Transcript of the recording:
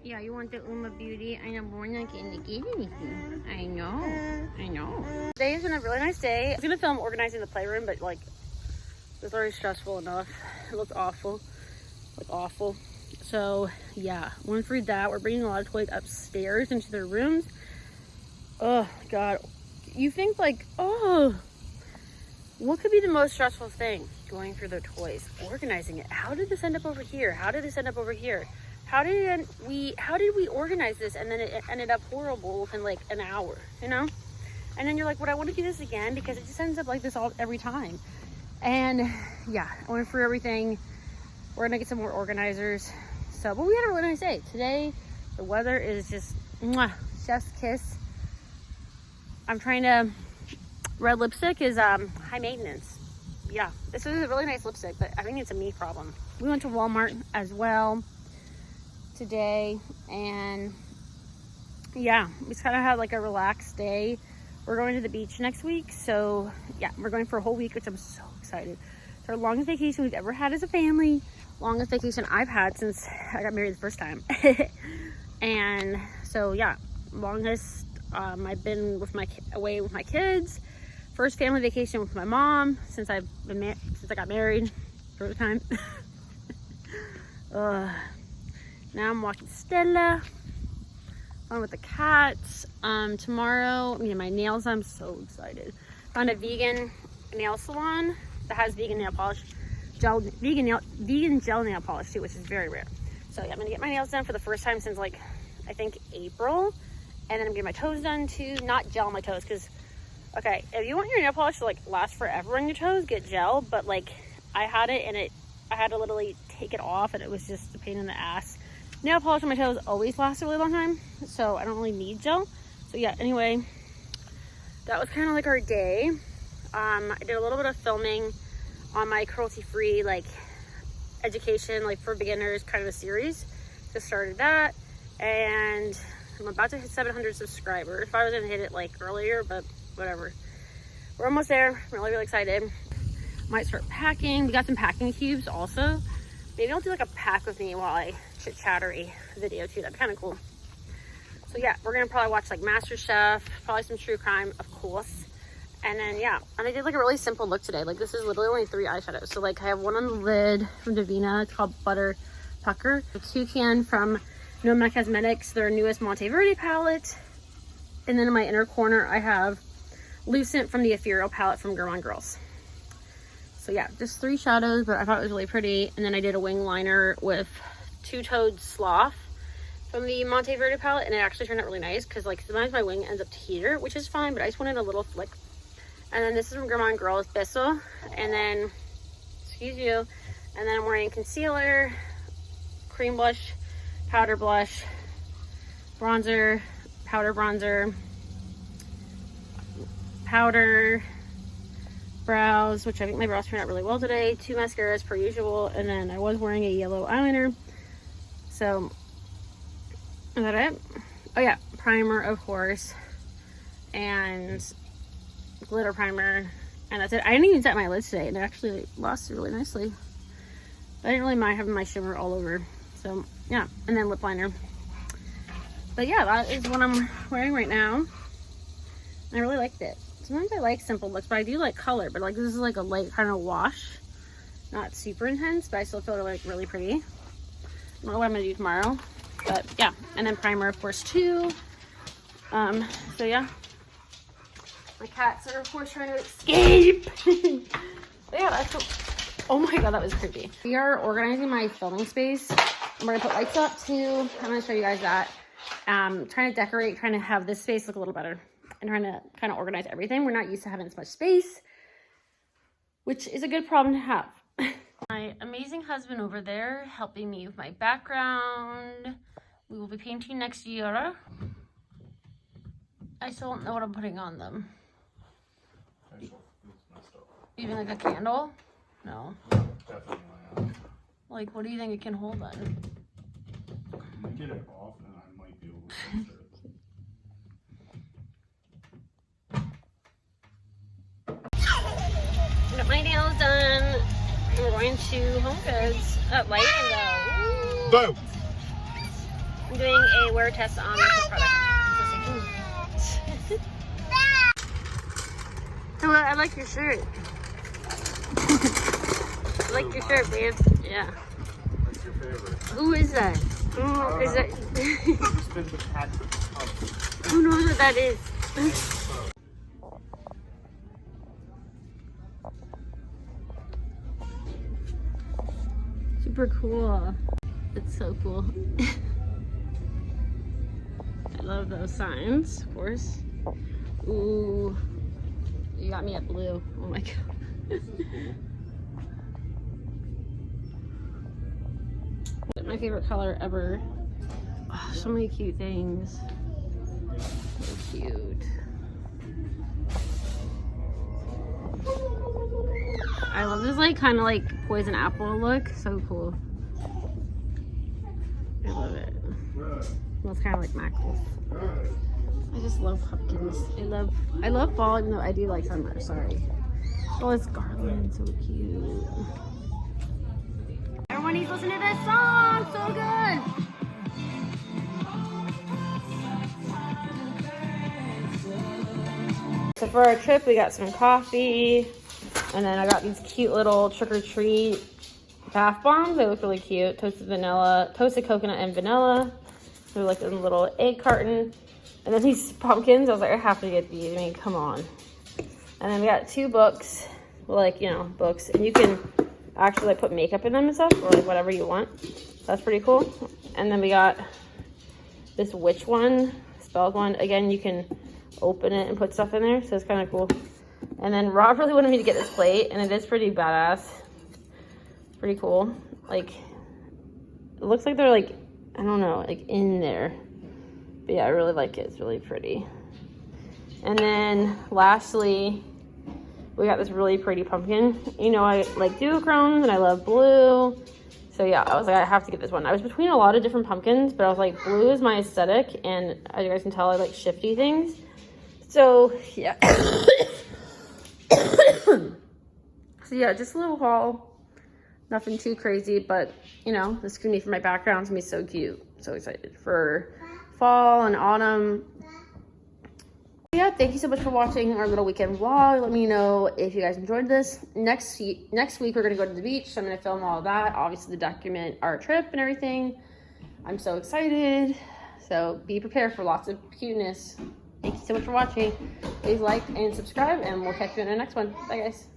Yeah, you want the Uma Beauty. I know we're not getting to get anything. I know. Today has been a really nice day. I was gonna film organizing the playroom, but like, it was already stressful enough. It looked awful. So yeah, went through that. We're bringing a lot of toys upstairs into their rooms. Oh God, you think like, oh, what could be the most stressful thing? Going through their toys, organizing it. How did this end up over here? How did this end up over here? How did we organize this and then it ended up horrible within like an hour, you know? And then you're like, would I want to do this again? Because it just ends up like this every time. And yeah, I went through everything. We're gonna get some more organizers. So, but we had a really nice day. Today, the weather is just mwah, chef's kiss. I'm trying to, red lipstick is high maintenance. Yeah, this is a really nice lipstick, but I think it's a me problem. We went to Walmart as well today, and yeah, we just kind of had like a relaxed day. We're going to the beach next week, so yeah, we're going for a whole week, which I'm so excited. It's our longest vacation we've ever had as a family, longest vacation I've had since I got married the first time. And so yeah, longest I've been away with my kids. First family vacation with my mom since I got married for the time. Now I'm walking Stella. On with the cats. Tomorrow, I'm getting my nails. I'm so excited. Found a vegan nail salon that has vegan nail polish, vegan gel nail polish too, which is very rare. So yeah, I'm gonna get my nails done for the first time since like I think April, and then I'm getting my toes done too. Not gel on my toes, because okay, if you want your nail polish to like last forever on your toes, get gel. But like I had it and I had to literally take it off, and it was just a pain in the ass. Nail polish on my toes always lasts a really long time, so I don't really need gel. So yeah, anyway, that was kind of like our day. I did a little bit of filming on my cruelty-free like education, like for beginners kind of a series. Just started that, and I'm about to hit 700 subscribers. If I was gonna hit it like earlier, but whatever. We're almost there. Really excited. Might start packing. We got some packing cubes also. Maybe I'll do like a pack with me while I chit-chattery video too. That'd be kind of cool. So yeah, we're gonna probably watch like MasterChef, probably some true crime, of course. And then yeah, and I did like a really simple look today. Like this is literally only 3 eyeshadows. So like I have one on the lid from Davina. It's called Butter Pucker. A toucan from Nomad Cosmetics, their newest Monteverde palette. And then in my inner corner, I have Lucent from the Ethereal palette from Girl on Girls. So yeah, just 3 shadows, but I thought it was really pretty. And then I did a wing liner with Two-Toed Sloth from the Monteverde palette, and it actually turned out really nice because like sometimes my wing ends up here, which is fine, but I just wanted a little flick. And then this is from Girl on Girls, Beso. And then, excuse you, and then I'm wearing concealer, cream blush, powder blush, bronzer, powder bronzer, powder, brows, which I think my brows turned out really well today. 2 mascaras per usual, and then I was wearing a yellow eyeliner. So is that it? Oh yeah, primer of course, and glitter primer, and that's it. I didn't even set my lids today, and it actually lasted really nicely. I didn't really mind having my shimmer all over. So yeah, and then lip liner. But yeah, that is what I'm wearing right now. I really liked it. Sometimes I like simple looks, but I do like color. But like this is like a light kind of wash, not super intense, but I still feel like really pretty. I don't know what I'm gonna do tomorrow, but yeah. And then primer, of course, too. So yeah, my cats are of course trying to escape. But yeah, that's what, oh my god, that was creepy. We are organizing my filming space. We're gonna put lights up too. I'm gonna show you guys that. Trying to decorate, trying to have this space look a little better, and trying to kind of organize everything. We're not used to having this much space, which is a good problem to have. My amazing husband over there helping me with my background. We will be painting next year. I still don't know what I'm putting on them. Even like a candle? No. Definitely not. Like, what do you think it can hold then? Get it off and I might be able to fix it. Got my nails done. We're going to Home Goods at Light and Go. Boom! I'm doing a wear test on this product. Oh, I like your shirt. I like your shirt, babe. Yeah. What's your favorite? Who is that? Who is that? Who knows what that is? Super cool. It's so cool. I love those signs, of course. Ooh, you got me at blue. Oh my god. My favorite color ever. Oh, so many cute things. So cute. I love this like kind of like poison apple look. So cool. I love it. Smells kind of like mackerel. I just love pumpkins. I love fall, even though I do like summer. Sorry. Oh, it's garland, so cute. Everyone needs to listen to this song. So good. So for our trip, we got some coffee, and then I got these cute little trick-or-treat bath bombs. They look really cute. Toasted coconut and vanilla. They're like in a little egg carton. And then these pumpkins, I was like, I have to get these. I mean, come on. And then we got 2 books, like, you know, books. And you can actually like put makeup in them and stuff, or like whatever you want. That's pretty cool. And then we got this witch one, spelled one. Again, you can open it and put stuff in there, so it's kind of cool. And then Rob really wanted me to get this plate, and it is pretty badass. It's pretty cool. Like, it looks like they're like, I don't know, like in there. But yeah, I really like it. It's really pretty. And then lastly, we got this really pretty pumpkin. You know, I like duochromes and I love blue. So yeah, I was like, I have to get this one. I was between a lot of different pumpkins, but I was like, blue is my aesthetic, and as you guys can tell, I like shifty things. So yeah. So yeah, just a little haul. Nothing too crazy, but you know, this is gonna be for my background. It's gonna be so cute. So excited for fall and autumn. Yeah, thank you so much for watching our little weekend vlog. Let me know if you guys enjoyed this. Next week we're gonna go to the beach, so I'm gonna film all of that, obviously to document our trip and everything. I'm so excited. So be prepared for lots of cuteness. Thank you so much for watching. Please like and subscribe, and we'll catch you in the next one. Bye guys.